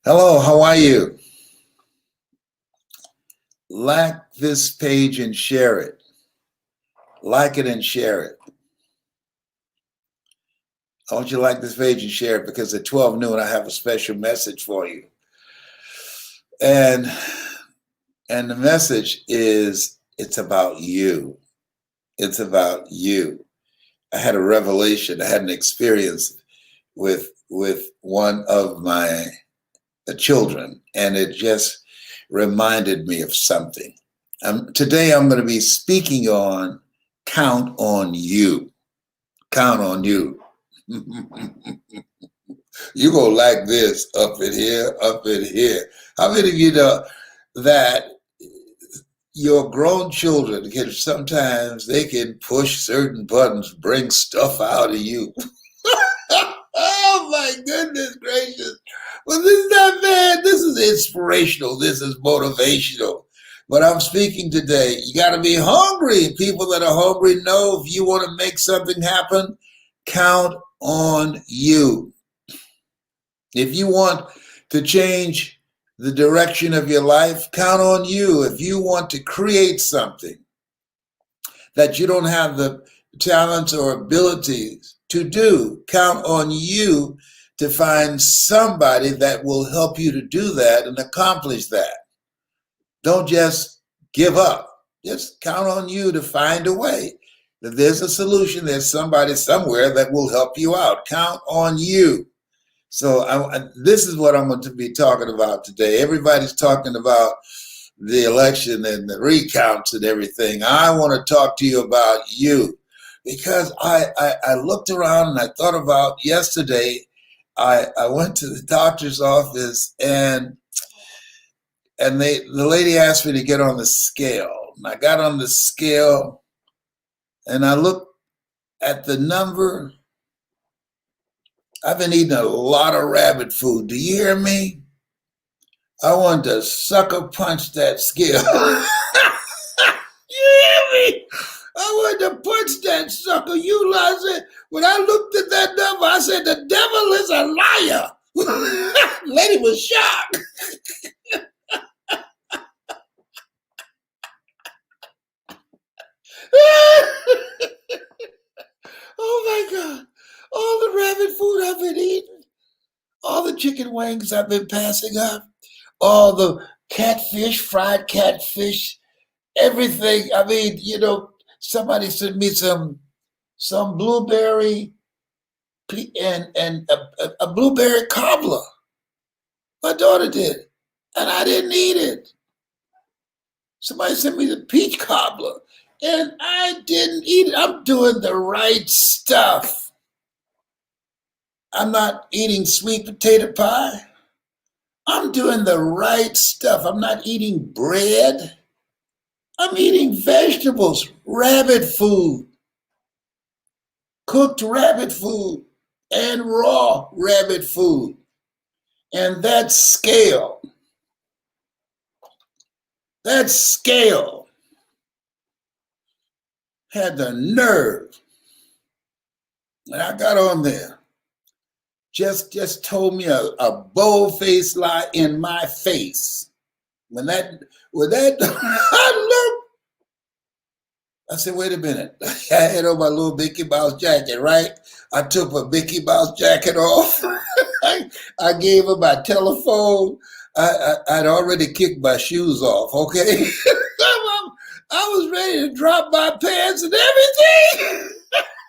Hello, how are you? Like this page and share it. Like it and share it. I want you to like this page and share it because at 12 noon I have a special message for you. And and the message is it's about you. It's about you. I had a revelation, I had an experience with one of my children, and it just reminded me of something. Today I'm going to be speaking on count on you. Count on you. You go like this, up in here, up in here. How many of you know that your grown children can sometimes they can push certain buttons, bring stuff out of you? Oh my goodness gracious. Well, this is not bad. This is inspirational. This is motivational. But I'm speaking today. You got to be hungry. People that are hungry know if you want to make something happen, count on you. If you want to change the direction of your life, count on you. If you want to create something that you don't have the talents or abilities to do, count on you to find somebody that will help you to do that and accomplish that. Don't just give up. Just count on you to find a way. If there's a solution, there's somebody somewhere that will help you out. Count on you. So this is what I'm going to be talking about today. Everybody's talking about the election and the recounts and everything. I want to talk to you about you because I looked around and I thought about yesterday. I went to the doctor's office and the lady asked me to get on the scale. And I got on the scale and I looked at the number. I've been eating a lot of rabbit food. Do you hear me? I wanted to sucker punch that scale. You hear me? I wanted to punch that sucker. You realize it? When I looked at that number, I said, the devil is a liar. Lady was shocked. Oh my God. All the rabbit food I've been eating, all the chicken wings I've been passing up, all the catfish, fried catfish, everything. I mean, somebody sent me some blueberry and a blueberry cobbler. My daughter did, and I didn't eat it. Somebody sent me the peach cobbler, and I didn't eat it. I'm doing the right stuff. I'm not eating sweet potato pie. I'm doing the right stuff. I'm not eating bread. I'm eating vegetables, rabbit food, cooked rabbit food, and raw rabbit food. And that scale had the nerve. And I got on there. Just told me a bold-faced lie in my face. When that I looked, I said, wait a minute. I had on my little Mickey Mouse jacket, right? I took my Mickey Mouse jacket off. I gave her my telephone. I'd already kicked my shoes off, okay? I was ready to drop my pants and everything.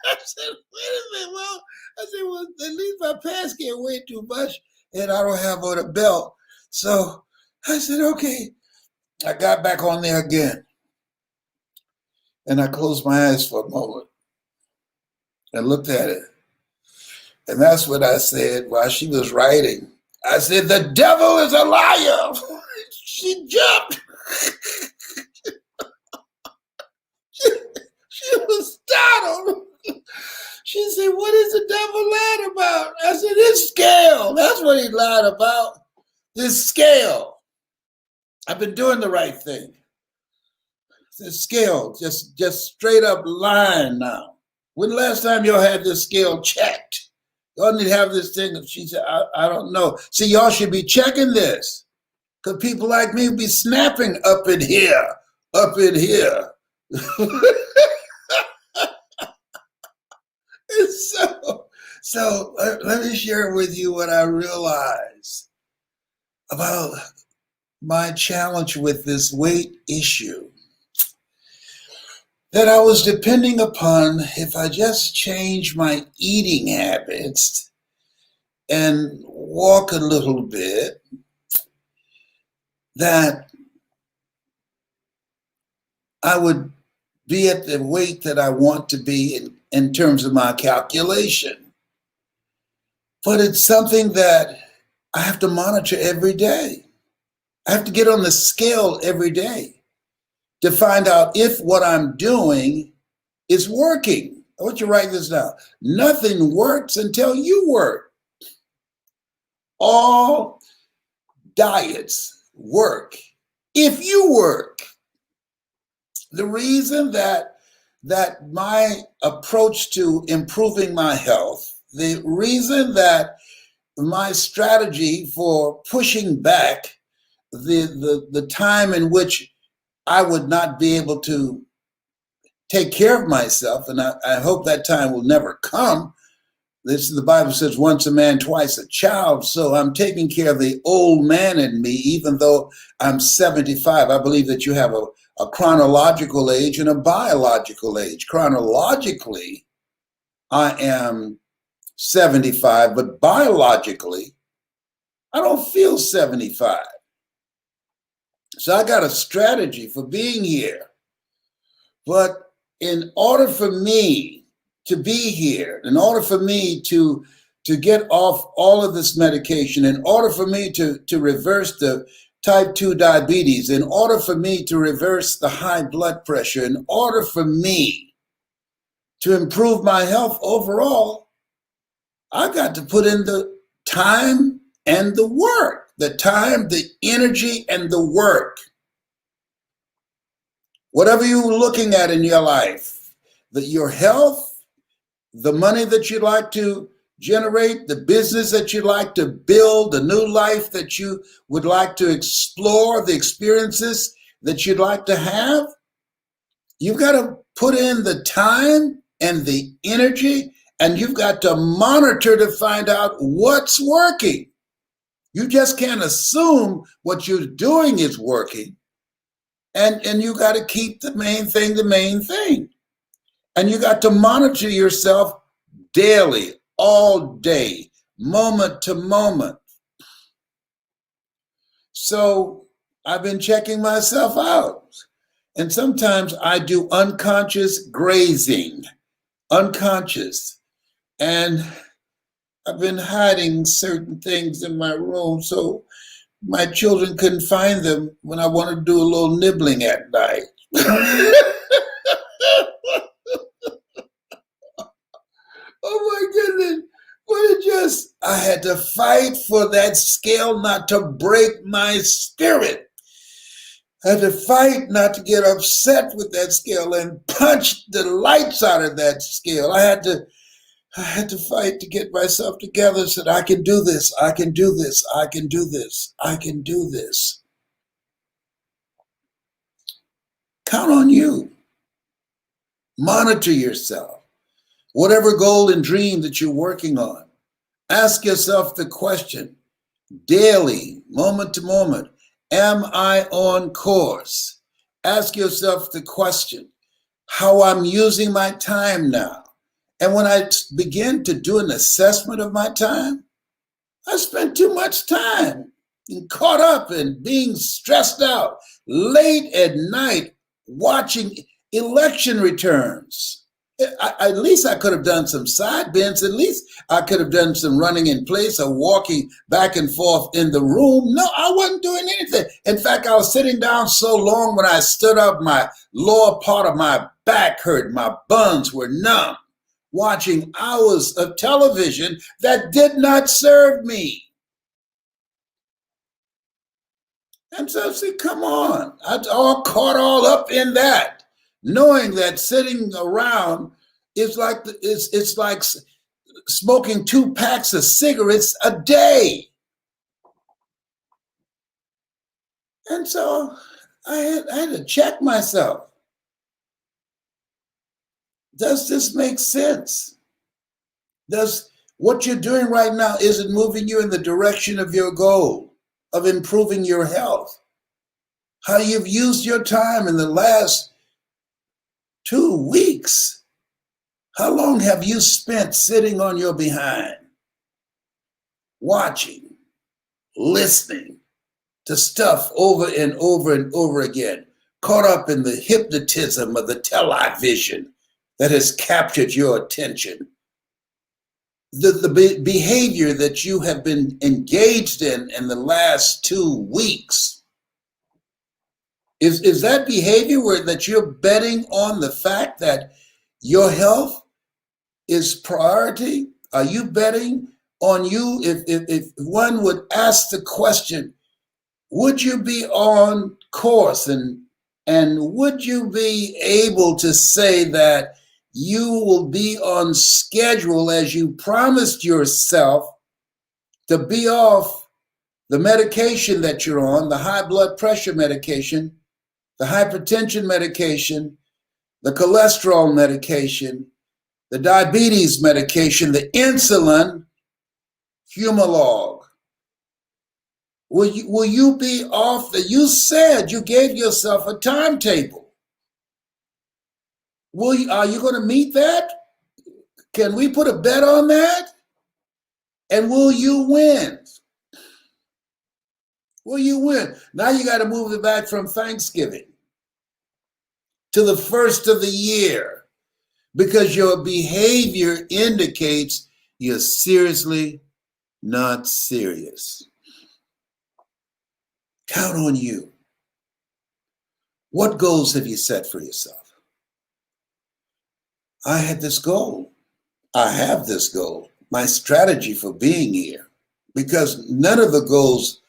I said, wait a minute, well, at least my pants can't weigh too much and I don't have on a belt. So I said, okay. I got back on there again. And I closed my eyes for a moment and looked at it. And that's what I said while she was writing. I said, the devil is a liar. She jumped. She was startled. She said, what is the devil lying about? I said, this scale. That's what he lied about. This scale. I've been doing the right thing. The scale, just straight up line now. When the last time y'all had this scale checked? Doesn't it have this thing? She said, I don't know. See, y'all should be checking this. Because people like me be snapping up in here, up in here. So let me share with you what I realized about my challenge with this weight issue. That I was depending upon if I just change my eating habits and walk a little bit, that I would be at the weight that I want to be in terms of my calculation. But it's something that I have to monitor every day. I have to get on the scale every day to find out if what I'm doing is working. I want you to write this down. Nothing works until you work. All diets work if you work. The reason that my approach to improving my health, the reason that my strategy for pushing back the time in which I would not be able to take care of myself, and I hope that time will never come. The Bible says once a man, twice a child. So I'm taking care of the old man in me, even though I'm 75. I believe that you have a chronological age and a biological age. Chronologically, I am 75, but biologically, I don't feel 75. So I got a strategy for being here. But in order for me to be here, in order for me to get off all of this medication, in order for me to reverse the type 2 diabetes, in order for me to reverse the high blood pressure, in order for me to improve my health overall, I got to put in the time and the work, the time, the energy, and the work. Whatever you're looking at in your life, your health, the money that you'd like to generate, the business that you'd like to build, the new life that you would like to explore, the experiences that you'd like to have, you've got to put in the time and the energy, and you've got to monitor to find out what's working. You just can't assume what you're doing is working. And you got to keep the main thing the main thing. And you got to monitor yourself daily, all day, moment to moment. So I've been checking myself out. And sometimes I do unconscious grazing, unconscious. And I've been hiding certain things in my room so my children couldn't find them when I wanted to do a little nibbling at night. Oh my goodness. But I had to fight for that scale not to break my spirit. I had to fight not to get upset with that scale and punch the lights out of that scale. I had to fight to get myself together so that I can do this, I can do this, I can do this, I can do this. Count on you. Monitor yourself. Whatever goal and dream that you're working on, ask yourself the question daily, moment to moment, am I on course? Ask yourself the question, how I'm using my time now. And when I begin to do an assessment of my time, I spent too much time and caught up in being stressed out late at night watching election returns. At least I could have done some side bends. At least I could have done some running in place or walking back and forth in the room. No, I wasn't doing anything. In fact, I was sitting down so long when I stood up, my lower part of my back hurt. My buns were numb, watching hours of television that did not serve me. And so, see, come on. I all caught all up in that, knowing that sitting around is like it's like smoking 2 packs of cigarettes a day. And so I had to check myself. Does this make sense? Does what you're doing right now, is it moving you in the direction of your goal of improving your health? How you've used your time in the last 2 weeks? How long have you spent sitting on your behind, watching, listening to stuff over and over and over again, caught up in the hypnotism of the television that has captured your attention? The behavior that you have been engaged in the last 2 weeks, is that behavior where that you're betting on the fact that your health is priority? Are you betting on you? If one would ask the question, would you be on course and would you be able to say that you will be on schedule as you promised yourself to be off the medication that you're on, the high blood pressure medication, the hypertension medication, the cholesterol medication, the diabetes medication, the insulin, Humalog? Will you be off the, you said you gave yourself a timetable. Are you going to meet that? Can we put a bet on that? And will you win? Will you win? Now you got to move it back from Thanksgiving to the first of the year, because your behavior indicates you're seriously not serious. Count on you. What goals have you set for yourself? I had this goal. I have this goal, my strategy for being here, because none of the goals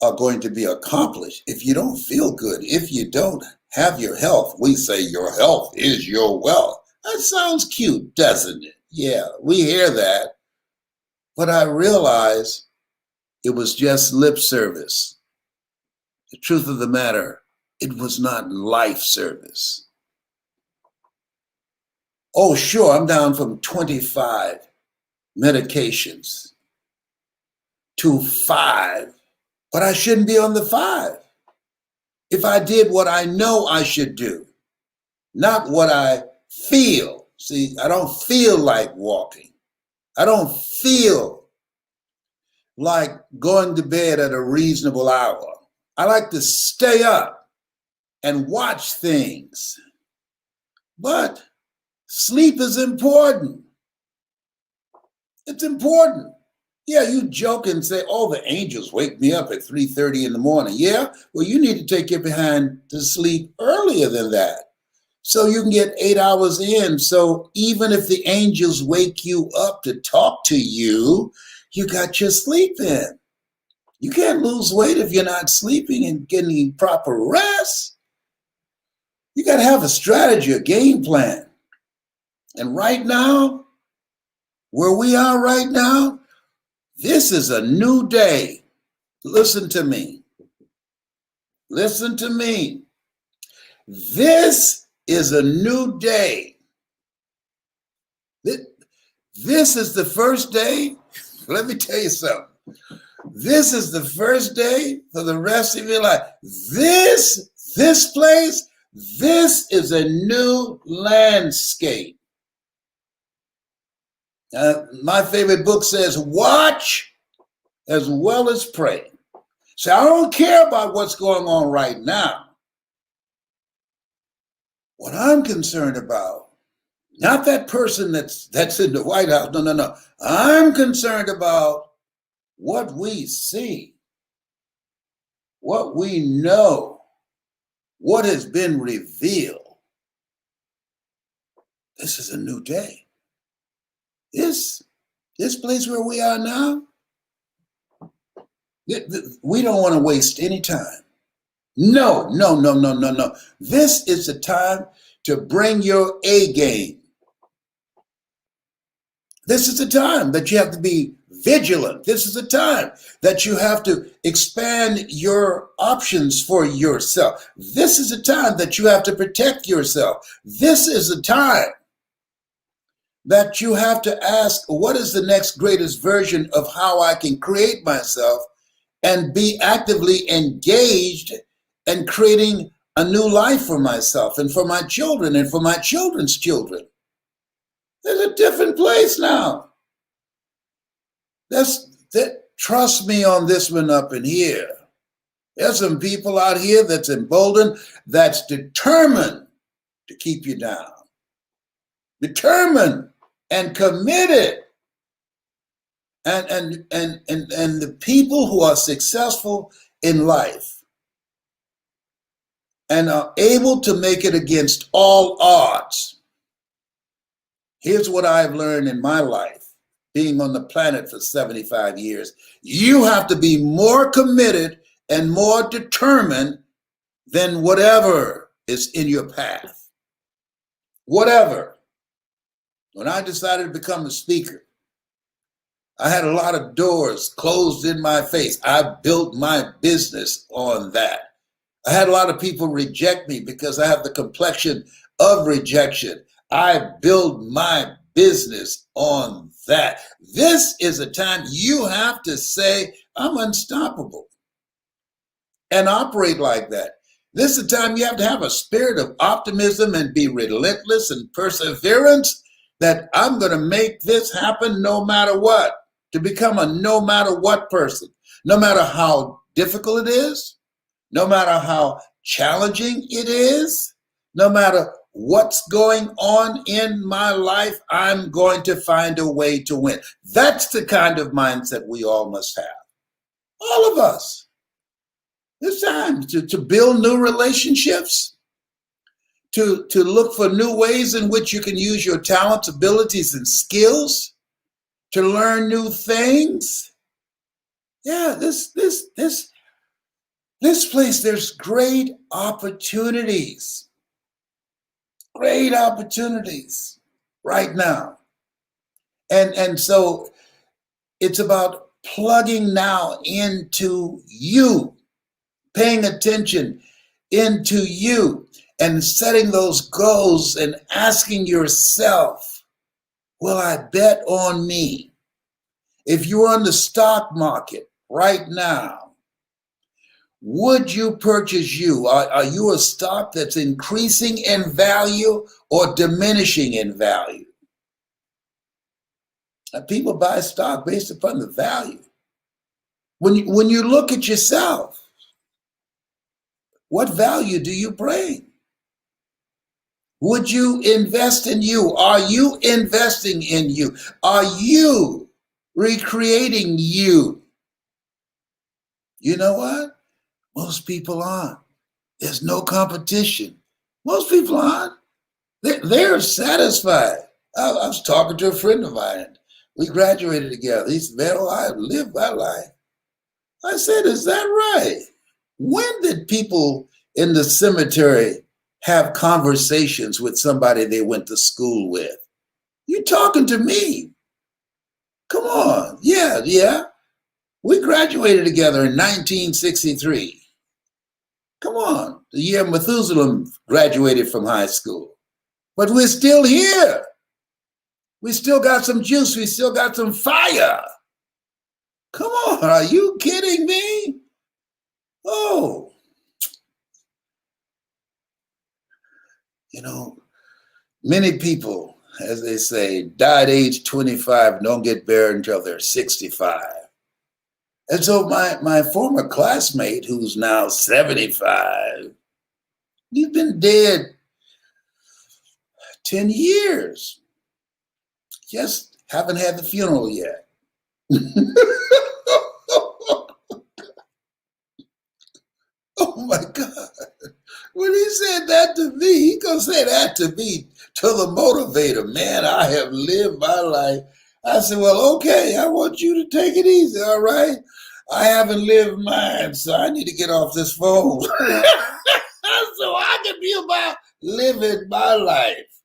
are going to be accomplished if you don't feel good, if you don't have your health. We say your health is your wealth. That sounds cute, doesn't it? Yeah, we hear that. But I realize it was just lip service. The truth of the matter, it was not life service. Oh, sure, I'm down from 25 medications to 5, but I shouldn't be on the 5. If I did what I know I should do, not what I feel. See, I don't feel like walking. I don't feel like going to bed at a reasonable hour. I like to stay up and watch things. But sleep is important. It's important. Yeah, you joke and say, oh, the angels wake me up at 3:30 in the morning. Yeah, well, you need to take your behind to sleep earlier than that, so you can get 8 hours in. So even if the angels wake you up to talk to you, you got your sleep in. You can't lose weight if you're not sleeping and getting proper rest. You got to have a strategy, a game plan. And right now, where we are right now, this is a new day. Listen to me. Listen to me. This is a new day. This is the first day. Let me tell you something. This is the first day for the rest of your life. This place, this is a new landscape. My favorite book says, watch as well as pray. So I don't care about what's going on right now. What I'm concerned about, not that person that's in the White House. No. I'm concerned about what we see, what we know, what has been revealed. This is a new day. This place where we are now, we don't want to waste any time. No. This is the time to bring your A game. This is the time that you have to be vigilant. This is the time that you have to expand your options for yourself. This is the time that you have to protect yourself. This is the time that you have to ask, what is the next greatest version of how I can create myself and be actively engaged in creating a new life for myself and for my children and for my children's children. There's a different place now. Trust me on this one up in here. There's some people out here that's emboldened, that's determined to keep you down. Determined and committed. And the people who are successful in life and are able to make it against all odds. Here's what I've learned in my life, being on the planet for 75 years. You have to be more committed and more determined than whatever is in your path. Whatever. When I decided to become a speaker, I had a lot of doors closed in my face. I built my business on that. I had a lot of people reject me because I have the complexion of rejection. I build my business on that. This is a time you have to say, I'm unstoppable, and operate like that. This is a time you have to have a spirit of optimism and be relentless and perseverance that I'm going to make this happen no matter what, to become a no matter what person, no matter how difficult it is, no matter how challenging it is, no matter what's going on in my life, I'm going to find a way to win. That's the kind of mindset we all must have. All of us. It's time to build new relationships, to look for new ways in which you can use your talents, abilities, and skills, to learn new things. Yeah, this place, there's great opportunities. Great opportunities right now. And so it's about plugging now into you, paying attention into you, and setting those goals and asking yourself, will I bet on me? If you're on the stock market right now, would you purchase you? Are you a stock that's increasing in value or diminishing in value? People buy stock based upon the value. When you look at yourself, what value do you bring? Would you invest in you? Are you investing in you? Are you recreating you? You know what? Most people aren't. There's no competition. Most people aren't. They're satisfied. I was talking to a friend of mine. We graduated together. He said, man, I lived my life. I said, is that right? When did people in the cemetery have conversations with somebody they went to school with? You talking to me? Come on. Yeah. We graduated together in 1963. Come on, the year Methuselah graduated from high school. But we're still here. We still got some juice. We still got some fire. Come on, are you kidding me? Oh. You know, many people, as they say, die at age 25, don't get buried until they're 65. And so my former classmate, who's now 75, he's been dead 10 years. Just haven't had the funeral yet. Oh my God. When he said that to me, he gonna say that to me, to the motivator. Man, I have lived my life. I said, well, okay, I want you to take it easy, all right? I haven't lived mine, so I need to get off this phone. So I can be about living my life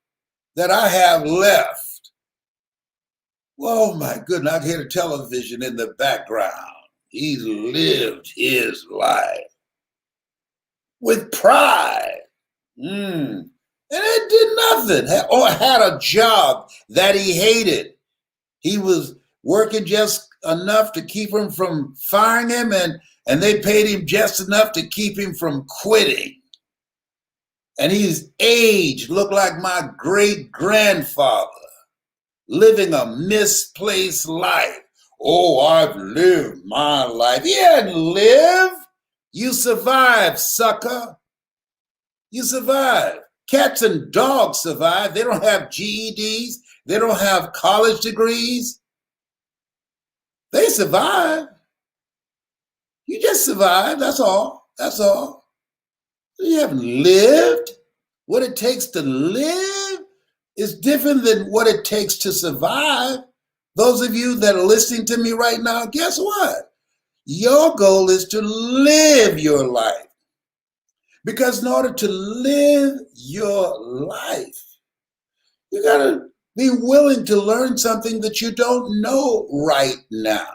that I have left. Oh my goodness, I hear the television in the background. He lived his life with pride. And it did nothing, or had a job that he hated. He was working just enough to keep him from firing him, and they paid him just enough to keep him from quitting. And he's aged, looked like my great grandfather, living a misplaced life. Oh, I've lived my life. You hadn't lived. You survived, sucker. You survived. Cats and dogs survive. They don't have GEDs. They don't have college degrees. They survive. You just survived. That's all. That's all. You haven't lived. What it takes to live is different than what it takes to survive. Those of you that are listening to me right now, guess what? Your goal is to live your life. Because in order to live your life, you got to be willing to learn something that you don't know right now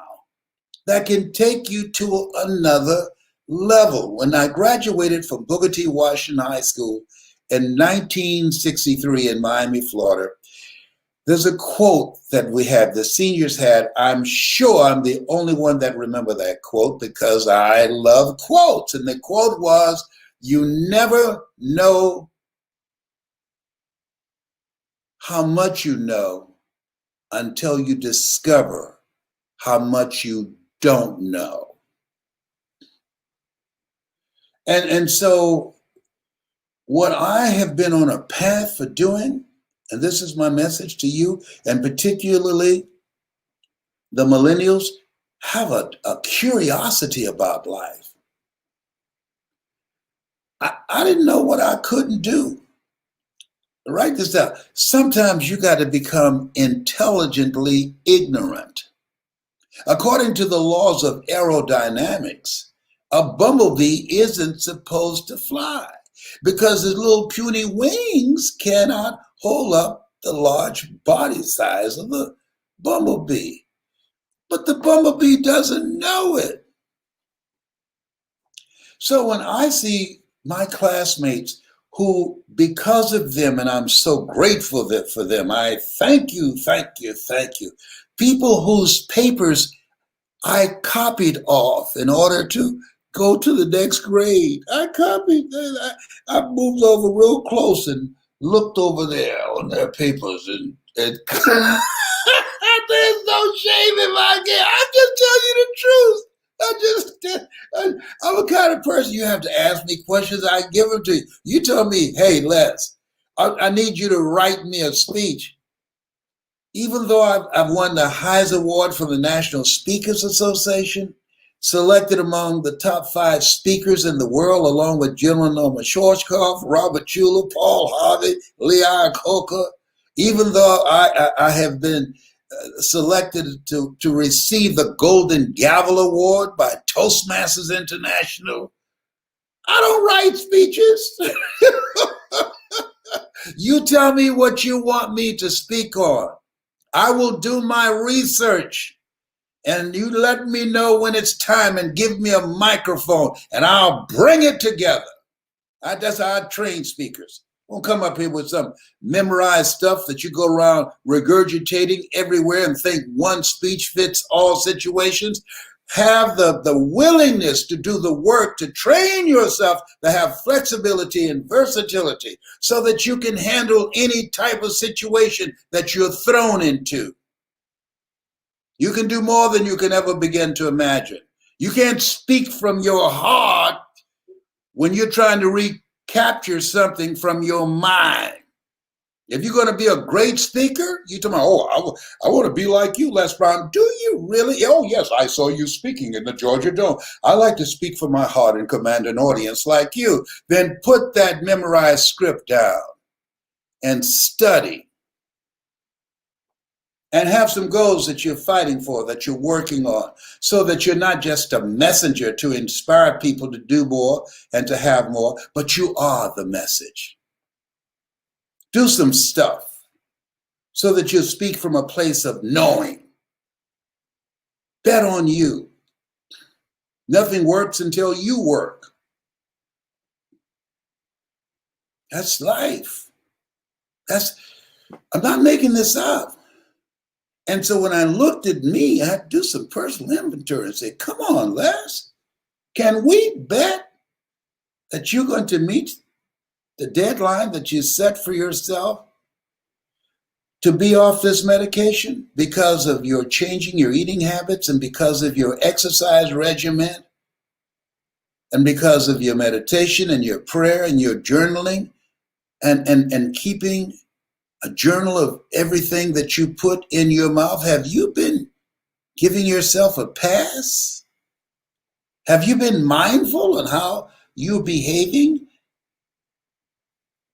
that can take you to another level. When I graduated from Booker T. Washington High School in 1963 in Miami, Florida, there's a quote that we had, the seniors had. I'm sure I'm the only one that remember that quote because I love quotes. And the quote was, "You never know how much you know until you discover how much you don't know." And so what I have been on a path for doing, and this is my message to you, and particularly the millennials, have a curiosity about life. I didn't know what I couldn't do. Write this down. Sometimes you got to become intelligently ignorant. According to the laws of aerodynamics, a bumblebee isn't supposed to fly because his little puny wings cannot hold up the large body size of the bumblebee. But the bumblebee doesn't know it. So when I see my classmates who, because of them, and I'm so grateful for them, I thank you, thank you, thank you. People whose papers I copied off in order to go to the next grade. I moved over real close and looked over there on their papers and there's no shame in my game. I just tell you the truth. I'm a kind of person you have to ask me questions. I give them to you. You tell me, hey, Les, I need you to write me a speech. Even though I've won the Heise Award from the National Speakers Association, selected among the top 5 speakers in the world, along with General Schwarzkopf, Robert Schuller, Paul Harvey, Lee Iacocca, even though I have been selected to receive the Golden Gavel Award by Toastmasters International, I don't write speeches. You tell me what you want me to speak on. I will do my research, and you let me know when it's time and give me a microphone and I'll bring it together. That's how I train speakers. Don't come up here with some memorized stuff that you go around regurgitating everywhere and think one speech fits all situations. Have the willingness to do the work to train yourself to have flexibility and versatility so that you can handle any type of situation that you're thrown into. You can do more than you can ever begin to imagine. You can't speak from your heart when you're trying to recapture something from your mind. If you're going to be a great speaker, you tell me, oh, I want to be like you, Les Brown. Do you really? Oh, yes, I saw you speaking in the Georgia Dome. I like to speak from my heart and command an audience like you. Then put that memorized script down and study. And have some goals that you're fighting for, that you're working on, so that you're not just a messenger to inspire people to do more and to have more, but you are the message. Do some stuff. so that you'll speak from a place of knowing. Bet on you. Nothing works until you work. That's life. I'm not making this up. And so when I looked at me, I had to do some personal inventory and say, come on, Les, can we bet that you're going to meet the deadline that you set for yourself to be off this medication because of your changing your eating habits and because of your exercise regimen and because of your meditation and your prayer and your journaling and keeping a journal of everything that you put in your mouth? Have you been giving yourself a pass? Have you been mindful on how you're behaving?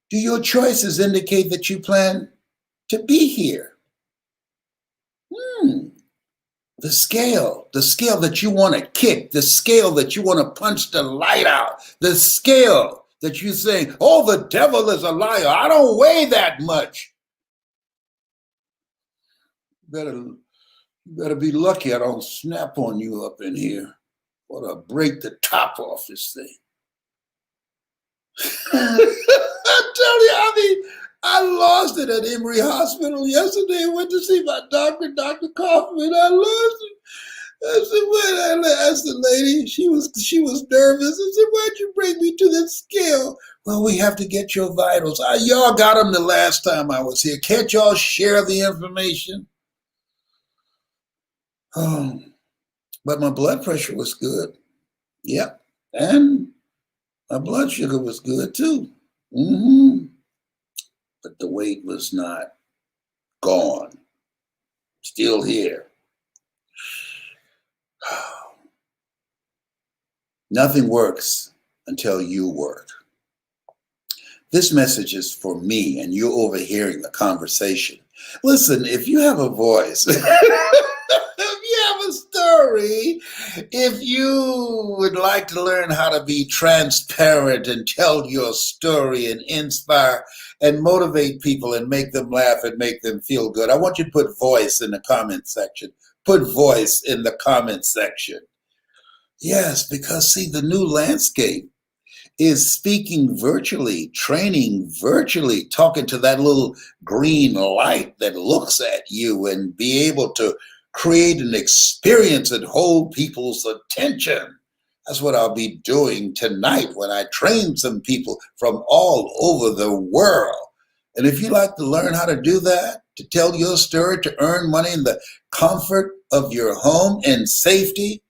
Do your choices indicate that you plan to be here? The scale that you want to kick, the scale that you want to punch the light out, the scale that you say, oh, the devil is a liar. I don't weigh that much. You better be lucky I don't snap on you up in here or to break the top off this thing. I tell you, I lost it at Emory Hospital yesterday. I went to see my doctor, Dr. Kaufman. I lost it. I said, I asked the lady, she was nervous. I said, why'd you bring me to this scale? Well, we have to get your vitals. Y'all got them the last time I was here. Can't y'all share the information? Oh, but my blood pressure was good. Yep. And my blood sugar was good too. But the weight was not gone. Still here. Nothing works until you work. This message is for me, and you're overhearing the conversation. Listen, if you have a voice, if you have a story, if you would like to learn how to be transparent and tell your story and inspire and motivate people and make them laugh and make them feel good, I want you to put voice in the comment section. Put voice in the comment section. Yes, because see, the new landscape is speaking virtually, training virtually, talking to that little green light that looks at you and be able to create an experience and hold people's attention. That's what I'll be doing tonight when I train some people from all over the world. And if you like to learn how to do that, to tell your story, to earn money in the comfort of your home and safety,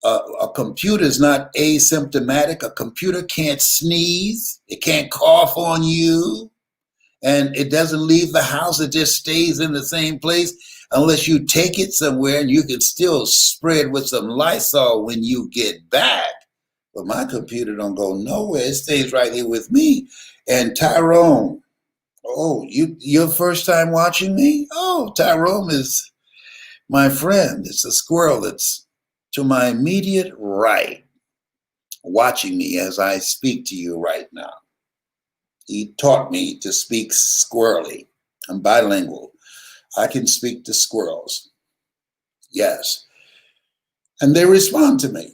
a computer is not asymptomatic. A computer can't sneeze. It can't cough on you. And it doesn't leave the house. It just stays in the same place unless you take it somewhere, and you can still spread with some Lysol when you get back. But my computer don't go nowhere. It stays right here with me. And Tyrone, oh, your first time watching me? Oh, Tyrone is my friend. It's a squirrel that's to my immediate right, watching me as I speak to you right now. He taught me to speak squirrely. I'm bilingual. I can speak to squirrels. Yes. And they respond to me.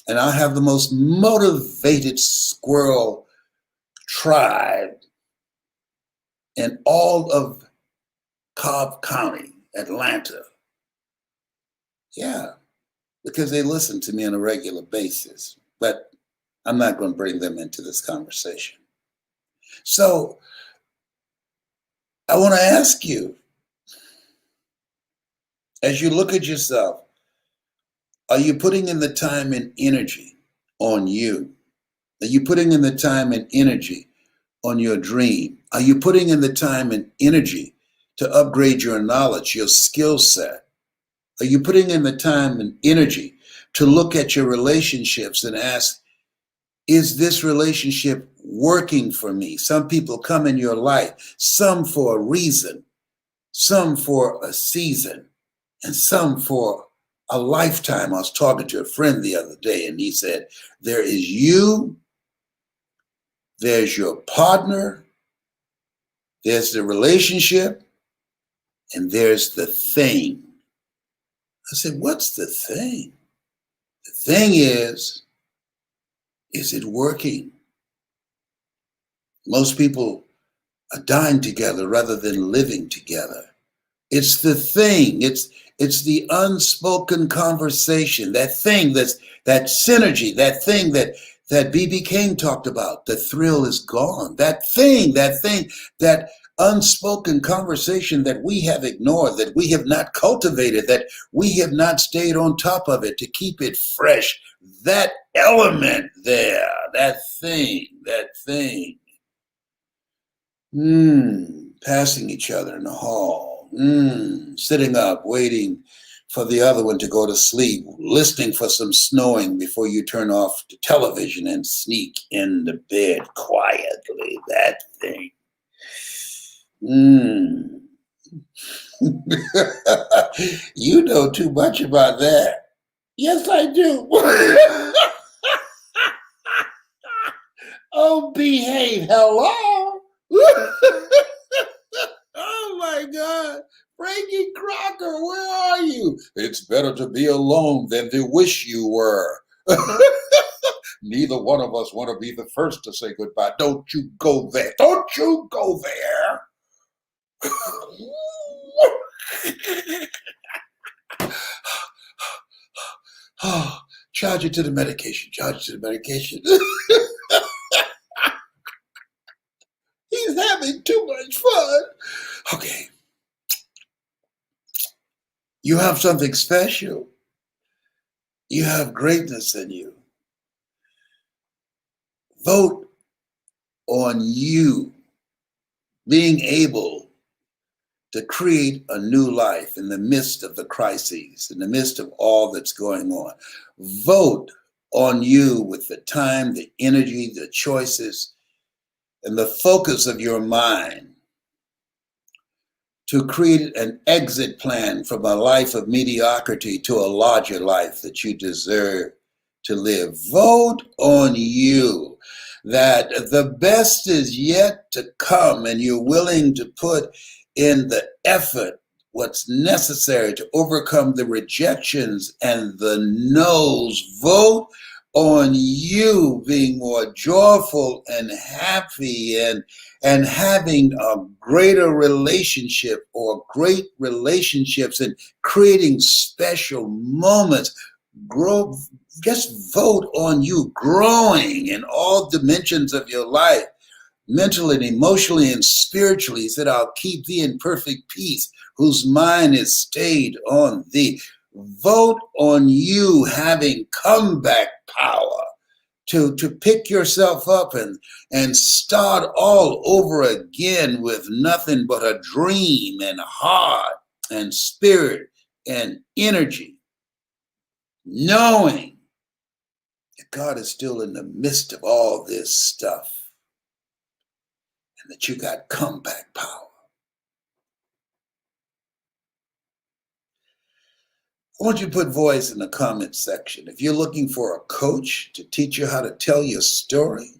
And I have the most motivated squirrel tribe in all of Cobb County, Atlanta. Yeah. Because they listen to me on a regular basis. But I'm not going to bring them into this conversation. So I want to ask you, as you look at yourself, are you putting in the time and energy on you? Are you putting in the time and energy on your dream? Are you putting in the time and energy to upgrade your knowledge, your skill set? Are you putting in the time and energy to look at your relationships and ask, is this relationship working for me? Some people come in your life, some for a reason, some for a season, and some for a lifetime. I was talking to a friend the other day, and he said, there is you, there's your partner, there's the relationship, and there's the thing. I said, what's the thing? The thing is it working? Most people are dying together rather than living together. It's the thing. It's the unspoken conversation. That thing that synergy. That thing that BB King talked about. The thrill is gone. That thing. That unspoken conversation that we have ignored, that we have not cultivated, that we have not stayed on top of it to keep it fresh. That element there. That thing. Passing each other in the hall, sitting up, waiting for the other one to go to sleep, listening for some snoring before you turn off the television and sneak in the bed quietly. That thing. You know too much about that. Yes, I do. Oh, behave. Hello. Oh my God. Frankie Crocker, where are you? It's better to be alone than to wish you were. Neither one of us want to be the first to say goodbye. Don't you go there. Don't you go there. Oh, charge it to the medication. Charge it to the medication. He's having too much fun. Okay. You have something special. You have greatness in you. Vote on you being able to create a new life in the midst of the crises, in the midst of all that's going on. Vote on you with the time, the energy, the choices, and the focus of your mind to create an exit plan from a life of mediocrity to a larger life that you deserve to live. Vote on you, that the best is yet to come, and you're willing to put in the effort what's necessary to overcome the rejections and the no's. Vote on you being more joyful and happy and having a greater relationship or great relationships and creating special moments. Grow, just vote on you growing in all dimensions of your life, mentally and emotionally and spiritually. He said, I'll keep thee in perfect peace, whose mind is stayed on thee. Vote on you having comeback power to pick yourself up and start all over again with nothing but a dream and heart and spirit and energy, knowing that God is still in the midst of all this stuff and that you got comeback power. I want you to put voice in the comment section. If you're looking for a coach to teach you how to tell your story,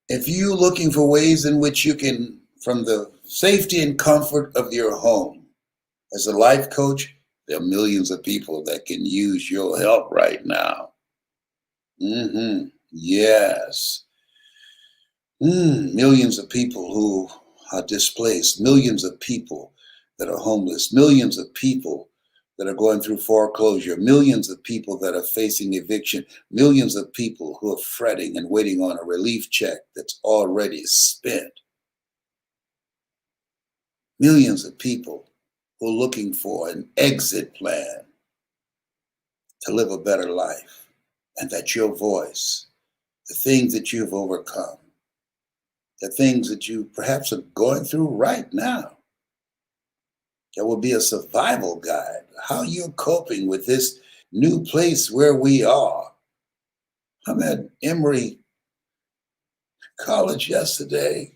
if you're looking for ways in which you can, from the safety and comfort of your home, as a life coach, there are millions of people that can use your help right now. Yes. Millions of people who are displaced, millions of people that are homeless, millions of people that are going through foreclosure, millions of people that are facing eviction, millions of people who are fretting and waiting on a relief check that's already spent. Millions of people who are looking for an exit plan to live a better life, and that your voice, the things that you've overcome, the things that you perhaps are going through right now, there will be a survival guide, how you're coping with this new place where we are. I'm at Emory College yesterday,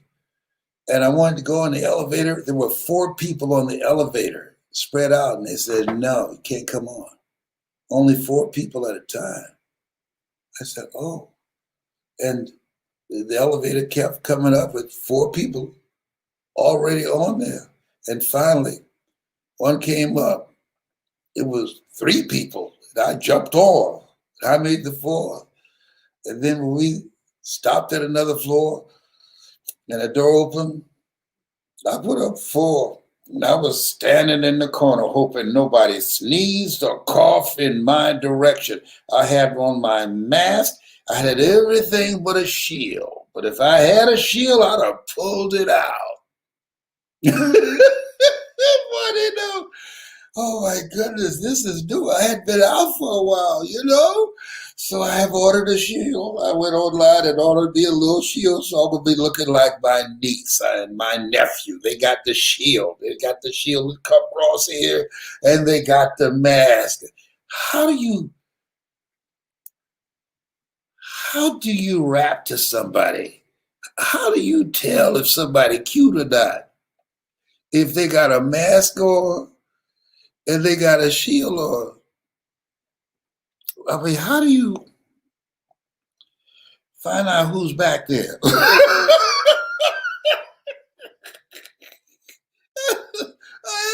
and I wanted to go on the elevator. There were 4 people on the elevator spread out, and they said, no, you can't come on. Only 4 people at a time. I said, oh. And The elevator kept coming up with 4 people already on there. And finally, one came up. It was 3 people. And I jumped on. I made the 4. And then when we stopped at another floor and the door opened, I put up 4. And I was standing in the corner hoping nobody sneezed or coughed in my direction. I had on my mask. I had everything but a shield. But if I had a shield, I'd have pulled it out. What do you know? Oh my goodness, this is new. I had been out for a while, you know? So I have ordered a shield. I went online and ordered me a little shield, so I'm going to be looking like my niece and my nephew. They got the shield. They got the shield that come across here, and they got the mask. How do you rap to somebody? How do you tell if somebody cute or not? If they got a mask on and they got a shield on? I mean, how do you find out who's back there? I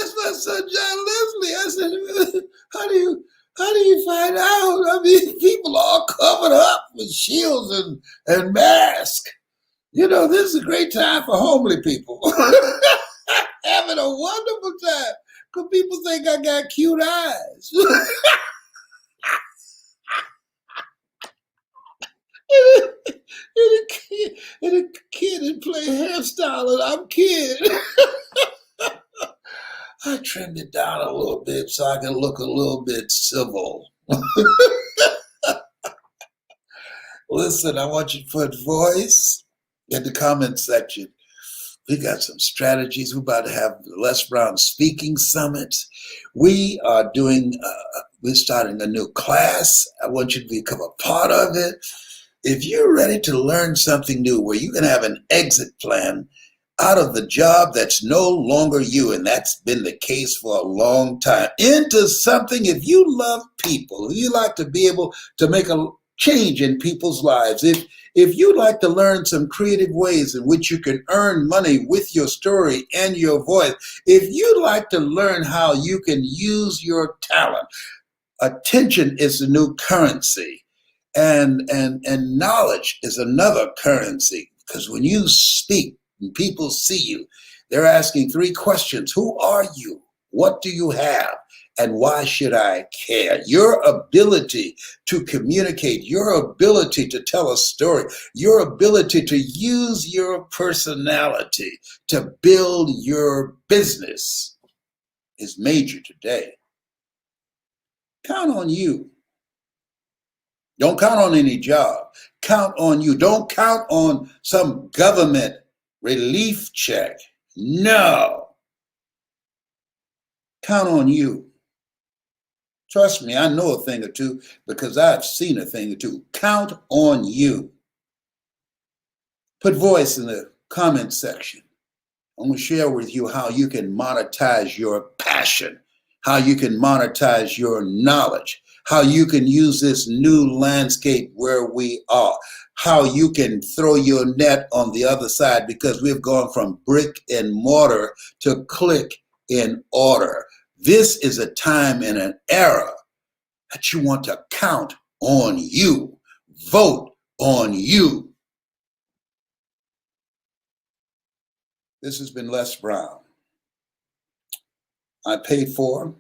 asked my son John Leslie. I said, how do you find out? I mean, people are all covered up with shields and masks. You know, this is a great time for homely people. Having a wonderful time. Because people think I got cute eyes. And a kid and play hairstyle, and I'm kid. I trimmed it down a little bit so I can look a little bit civil. Listen, I want you to put voice in the comment section. We got some strategies. We're about to have the Les Brown Speaking Summit. We are we're starting a new class. I want you to become a part of it. If you're ready to learn something new where you can have an exit plan out of the job that's no longer you, and that's been the case for a long time, into something, if you love people, if you like to be able to make a change in people's lives, if you'd like to learn some creative ways in which you can earn money with your story and your voice, if you'd like to learn how you can use your talent, attention is the new currency. And knowledge is another currency, because when you speak and people see you, they're asking 3 questions. Who are you? What do you have? And why should I care? Your ability to communicate, your ability to tell a story, your ability to use your personality to build your business is major today. Count on you. Don't count on any job. Count on you. Don't count on some government relief check. No. Count on you. Trust me, I know a thing or two because I've seen a thing or two. Count on you. Put voice in the comment section. I'm going to share with you how you can monetize your passion, how you can monetize your knowledge, how you can use this new landscape where we are, how you can throw your net on the other side, because we've gone from brick and mortar to click in order. This is a time and an era that you want to count on you, vote on you. This has been Les Brown. I paid for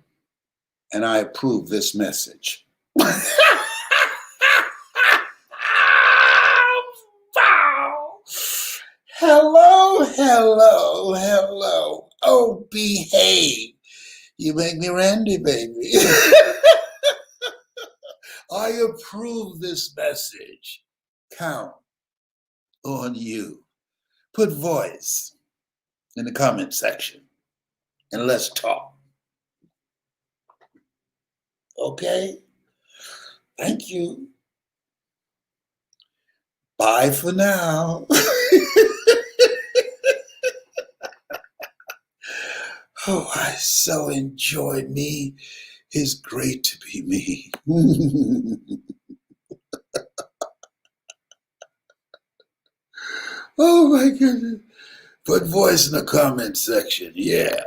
and I approve this message. Hello, hello, hello. Oh, behave. You make me Randy, baby. I approve this message. Count on you. Put voice in the comment section and let's talk. Okay? Thank you. Bye for now. Oh, I so enjoy me. It's great to be me. Oh my goodness. Put voice in the comment section. Yeah.